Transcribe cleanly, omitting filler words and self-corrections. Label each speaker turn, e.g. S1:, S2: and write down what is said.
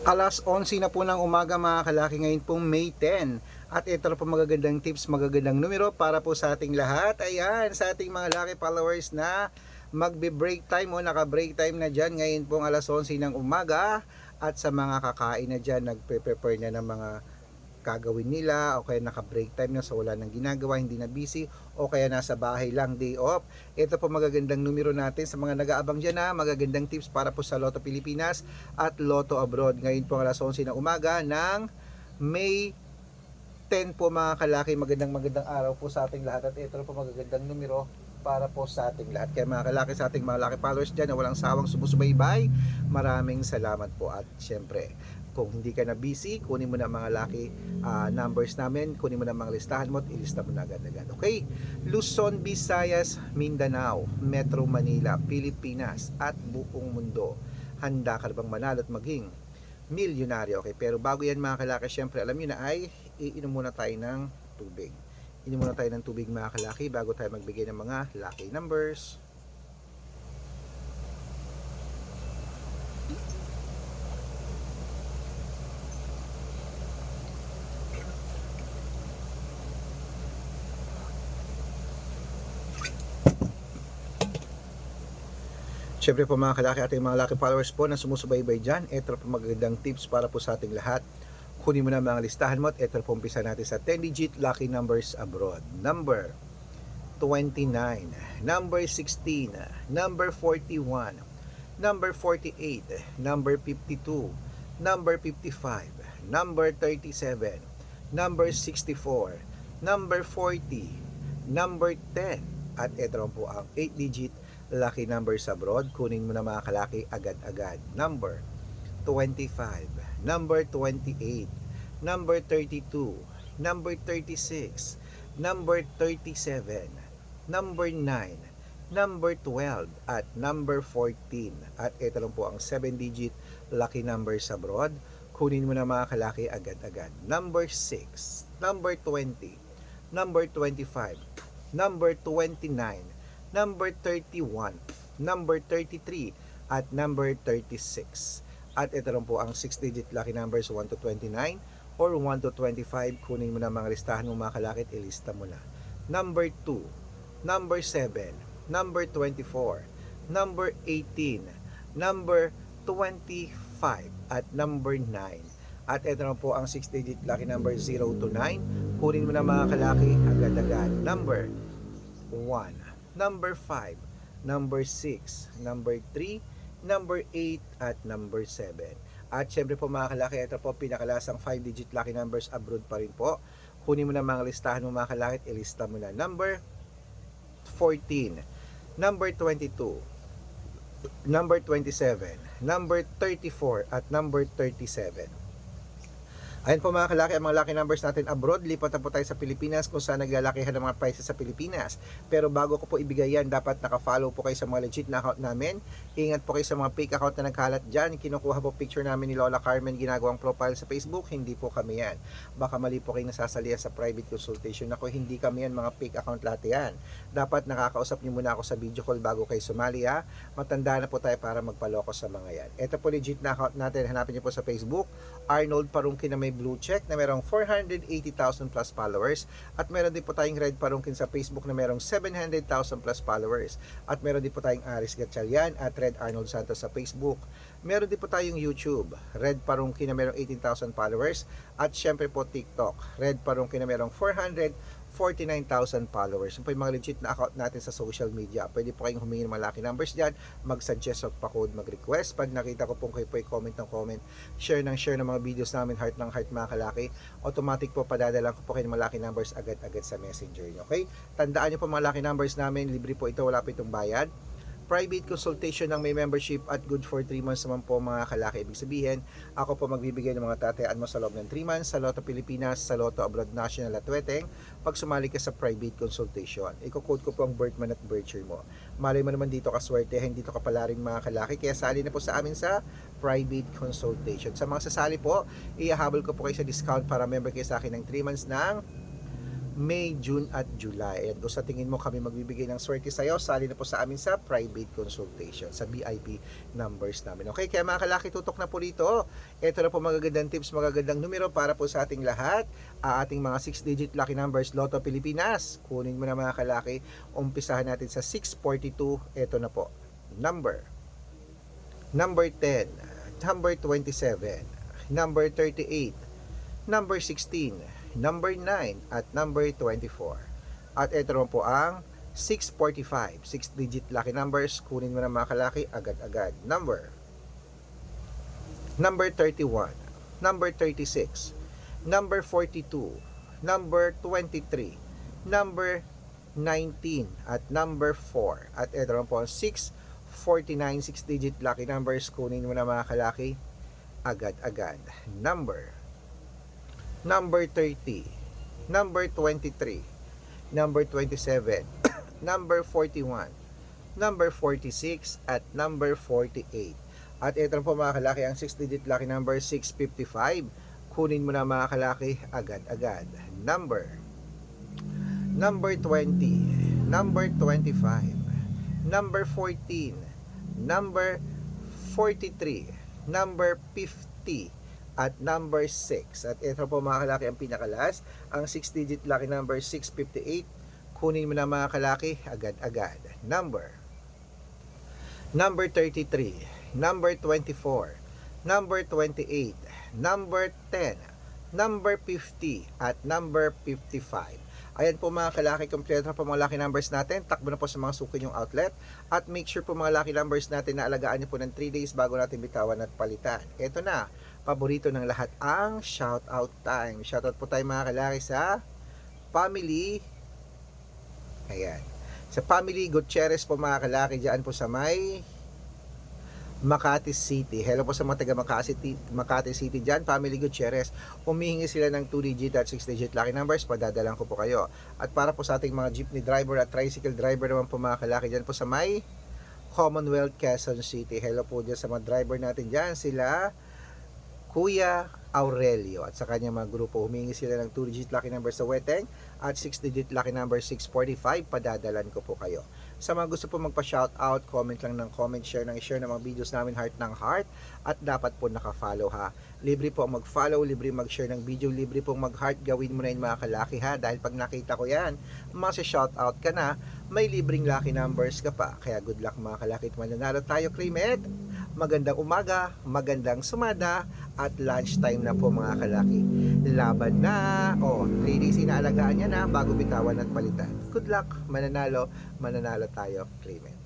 S1: Alas 11 na po ng umaga mga kalaki, ngayon pong May 10. At ito na po magagandang tips, magagandang numero para po sa ating lahat. Ayan, sa ating mga lucky followers na magbe-break time o naka-break time na dyan. Ngayon pong alas 11 ng umaga. At sa mga kakain na dyan, nagpe-prepare na ng mga gagawin nila o kaya naka-break time na, so wala nang ginagawa, hindi na busy o kaya nasa bahay lang, day off. Ito po magagandang numero natin sa mga nag-aabang dyan na magagandang tips para po sa Lotto Pilipinas at Lotto Abroad. Ngayon po alas 11 ng umaga ng May 10 po mga kalaki. Magandang araw po sa ating lahat at ito po magagandang numero para po sa ating lahat. Kaya mga kalaki, sa ating mga lucky followers dyan na walang sawang sumusubaybay, maraming salamat po. At syempre, kung hindi ka na busy, kunin mo na mga lucky numbers namin, kunin mo na mga listahan mo at ilista mo na agad-agad. Okay? Luzon, Visayas, Mindanao, Metro Manila, Pilipinas at buong mundo. Handa ka bang manalo at maging milyonaryo? Okay, pero bago yan mga kalaki, syempre alam nyo na ay iinom muna tayo ng tubig. Inom muna tayo ng tubig mga kalaki bago tayo magbigay ng mga lucky numbers. Syempre po mga kalaki, ating mga lucky followers po na sumusubaybay dyan, ito po magagandang tips para po sa ating lahat. Kunin mo na mga listahan mo at ito po umpisa natin sa 10-digit lucky numbers abroad. Number 29, number 16, number 41, number 48, number 52, number 55, number 37, number 64, number 40, number 10, at ito po ang 8-digit lucky numbers abroad. Kunin mo na mga kalaki agad-agad. Number 25, number 28, number 32, number 36, number 37, number 9, number 12, at number 14. At ito lang po ang 7-digit lucky numbers abroad. Kunin mo na mga kalaki agad-agad. Number 6, number 20, number 25, number 29, number 31, number 33, at number 36. At ito lang po ang 6-digit lucky numbers 1 to 29 or 1 to 25. Kunin mo na mga listahan mo mga kalaki at ilista mo na. Number 2, number 7, number 24, number 18, number 25, at number 9. At ito na po ang 6-digit lucky number 0 to 9. Kunin mo na mga kalaki agad-agad. Number 1, number 5, number 6, number 3, number 8, at number 7. At syempre po mga kalaki, ito po pinakalasang 5-digit lucky numbers abroad pa rin po. Kunin mo na mga listahan mo mga kalaki at ilista mo na. Number 14, number 22, number 27, number 34, at number 37. Ayun po mga kalaki, ang mga lucky numbers natin abroad. Lipat na po tayo sa Pilipinas kung saan naglalakihan ng mga prices sa Pilipinas. Pero bago ko po ibigay yan, dapat naka-follow po kayo sa mga legit na account namin. Ingat po kayo sa mga fake account na nagkalat dyan. Kinukuha po picture namin ni Lola Carmen, ginagawang profile sa Facebook. Hindi po kami yan. Baka mali po kayo nasasalihan sa private consultation. Ako, hindi kami yan, mga fake account lahat yan. Dapat nakakausap niyo muna ako sa video call bago kayo sumali ha. Matanda na po tayo para magpaloko sa mga yan. Ito po legit na account natin. Hanapin niyo po sa Facebook, Arnold Parungkin na may blue check na merong 480,000 plus followers, at meron din po tayong Red Parungkin sa Facebook na merong 700,000 plus followers, at meron din po tayong Aris Gatchalian at Red Arnold Santos sa Facebook. Meron din po tayong YouTube, Red Parungkin na merong 18,000 followers, at syempre po TikTok, Red Parungkin na merong 449,000 followers. Yun po yung mga legit na account natin sa social media. Pwede po kayong humingi ng mga lucky numbers dyan, mag-suggest o pa-code, mag-request. Pag nakita ko po kayo po comment ng comment, share ng mga videos namin, heart ng heart mga kalaki, automatic po padadalan ko po kayo ng mga lucky numbers agad-agad sa messenger nyo. Okay? Tandaan nyo po mga lucky numbers namin, libre po ito, wala po itong bayad. Private consultation ng may membership at good for 3 months naman po mga kalaki. Ibig sabihin, ako po magbibigay ng mga tatayaan mo sa loob ng 3 months sa Lotto Pilipinas, sa Lotto Abroad National at Weteng pag sumali ka sa private consultation. Iko-code ko po ang birth month at birth year mo. Malay mo naman dito kaswertehin, dito ka pala rin mga kalaki. Kaya sali na po sa amin sa private consultation. Sa mga sasali po, ihahabol ko po kayo sa discount para member kayo sa akin ng 3 months ng May, June at July. Ayan, kung sa tingin mo kami magbibigay ng swerte sa'yo, sali na po sa amin sa private consultation, sa VIP numbers namin. Okay, kaya mga kalaki, tutok na po rito. Ito na po magagandang tips, magagandang numero para po sa ating lahat. Ating mga 6-digit lucky numbers, Lotto Pilipinas. Kunin mo na mga kalaki. Umpisahan natin sa 642. Ito na po. Number 10, number 27, number 38, number 16, number 9, at number 24. At ito naman po ang 645, 6-digit lucky numbers. Kunin mo na mga kalaki agad-agad. Number 31, number 36, number 42, number 23, number 19, at number 4. At ito naman po ang 649, 6-digit lucky numbers. Kunin mo na mga kalaki agad-agad. Number 30, number 23, number 27, number 41, number 46, at number 48. At ito po mga kalaki ang 6-digit lucky number 655. Kunin mo na mga kalaki agad-agad. Number 20, number 25, number 14, number 43, number 50, at number 6. At ito po mga kalaki ang pinakalas, ang 6-digit lucky number 658. Kunin mo na mga kalaki agad-agad. Number 33, number 24, number 28, number 10, number 50, at number 55. Ayan po mga kalaki, kompleto na po mga lucky numbers natin. Takbo na po sa mga suki yung outlet. At make sure po mga lucky numbers natin na alagaan nyo po ng 3 days bago natin bitawan at palitan. Ito na, paborito ng lahat, ang shoutout time. Shoutout po tayo mga kalaki sa family. Ayan. Sa family Gutierrez po mga kalaki, dyan po sa may Makati City. Hello po sa mga taga Makati City dyan, family Gutierrez. Humihingi sila ng 2-digit at 6-digit lucky numbers. Padadalan ko po kayo. At para po sa ating mga jeepney driver at tricycle driver naman po mga kalaki, dyan po sa may Commonwealth, Quezon City. Hello po dyan sa mga driver natin dyan. Sila Kuya Aurelio at sa kanyang mga grupo. Humingi sila ng 2-digit lucky number sa Weteng at 6-digit lucky number 645. Padadalan ko po kayo. Sa mga gusto po magpa-shoutout, comment lang ng comment, share ng mga videos namin, heart ng heart, at dapat po naka-follow ha. Libre po ang mag-follow, libre mag-share ng video, libre pong mag-heart. Gawin mo na yun mga kalaki ha, dahil pag nakita ko yan, shoutout ka na, may libreng lucky numbers ka pa. Kaya good luck mga kalaki at mananalo tayo, claim it. Magandang umaga, magandang sumada, at lunchtime na po mga kalaki. Laban na! 3 days inaalagaan niya na bago bitawan at palitan. Good luck, mananalo tayo, claim it.